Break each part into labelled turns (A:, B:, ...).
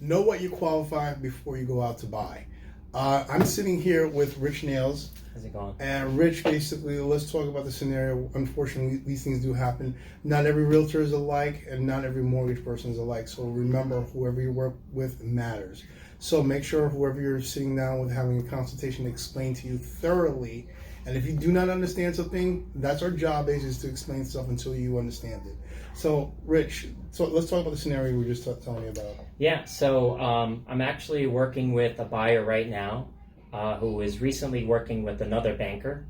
A: Know what you qualify before you go out to buy. I'm sitting here with Rich Nails.
B: How's it going?
A: And Rich, basically, let's talk about the scenario. Unfortunately, these things do happen. Not every realtor is alike, and not every mortgage person is alike. So remember, whoever you work with matters. So make sure whoever you're sitting down with having a consultation explain to you thoroughly. And if you do not understand something, that's our job is to explain stuff until you understand it. So, Rich, let's talk about the scenario we were just telling you about.
B: Yeah, so I'm actually working with a buyer right now who is recently working with another banker.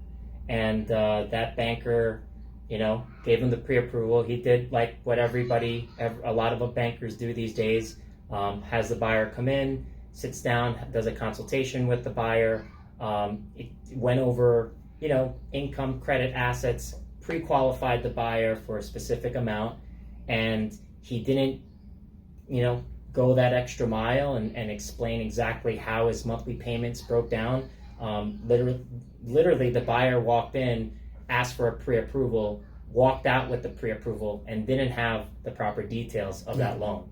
B: And that banker, gave him the pre-approval. He did like what a lot of bankers do these days, has the buyer come in, sits down, does a consultation with the buyer. It went over, income, credit, assets, pre-qualified the buyer for a specific amount, and he didn't, go that extra mile and explain exactly how his monthly payments broke down. Literally, the buyer walked in, asked for a pre-approval, walked out with the pre-approval, and didn't have the proper details of that loan.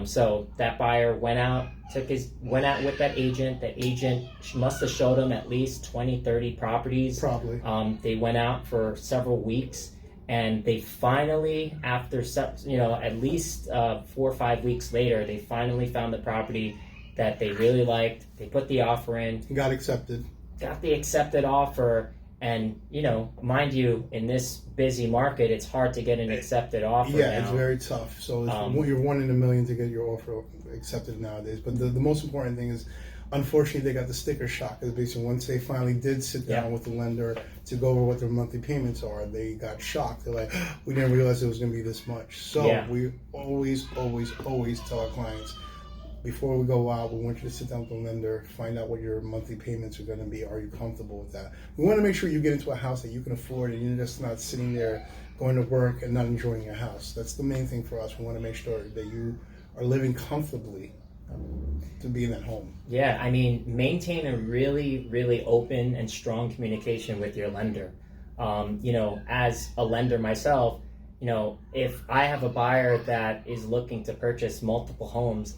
B: So that buyer went out with that agent. That agent must have showed him at least 20, 30 properties.
A: Probably.
B: They went out for several weeks, and they finally, after at least 4 or 5 weeks later, they finally found the property that they really liked. They put the offer in.
A: Got accepted.
B: Got the accepted offer. And, mind you, in this busy market, it's hard to get an accepted offer now.
A: It's very tough. So you're 1 in a million to get your offer accepted nowadays. But the most important thing is, unfortunately, they got the sticker shock. Is basically once they finally did sit down with the lender to go over what their monthly payments are, they got shocked. They're like, we didn't realize it was going to be this much. So we always tell our clients, before we go out, we want you to sit down with the lender, find out what your monthly payments are going to be. Are you comfortable with that? We want to make sure you get into a house that you can afford and you're just not sitting there going to work and not enjoying your house. That's the main thing for us. We want to make sure that you are living comfortably to be in that home.
B: Yeah, I mean, maintain a really, really open and strong communication with your lender. As a lender myself, if I have a buyer that is looking to purchase multiple homes,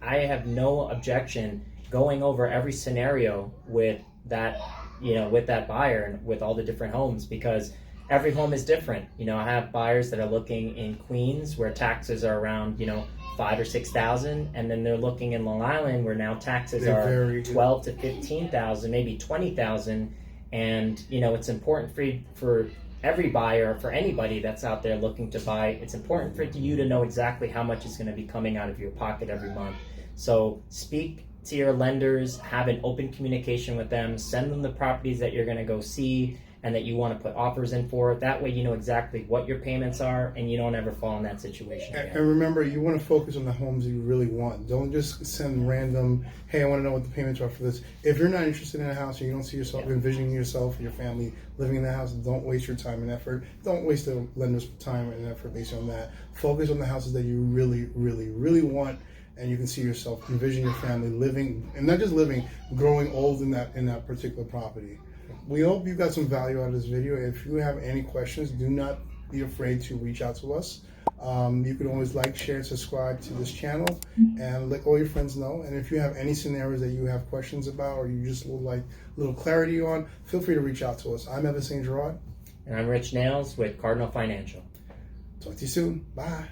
B: I have no objection going over every scenario with that, with that buyer and with all the different homes, because every home is different. I have buyers that are looking in Queens where taxes are around, $5,000 or $6,000, and then they're looking in Long Island where now taxes are $12,000 to $15,000, maybe $20,000, and it's important for every buyer, for anybody that's out there looking to buy, it's important for you to know exactly how much is going to be coming out of your pocket every month. So speak to your lenders, have an open communication with them, send them the properties that you're going to go see and that you want to put offers in for. That way you know exactly what your payments are and you don't ever fall in that situation again.
A: And remember, you want to focus on the homes you really want. Don't just send random, hey, I want to know what the payments are for this. If you're not interested in a house or you don't see yourself envisioning yourself and your family living in the house, don't waste your time and effort. Don't waste the lender's time and effort based on that. Focus on the houses that you really, really, really want, and you can see yourself, envision your family living, and not just living, growing old in that particular property. We hope you got some value out of this video. If you have any questions, do not be afraid to reach out to us. You can always like, share, and subscribe to this channel and let all your friends know. And if you have any scenarios that you have questions about or you just would like a little clarity on, feel free to reach out to us. I'm Saint-Gerard.
B: And I'm Rich Nails with Cardinal Financial.
A: Talk to you soon. Bye.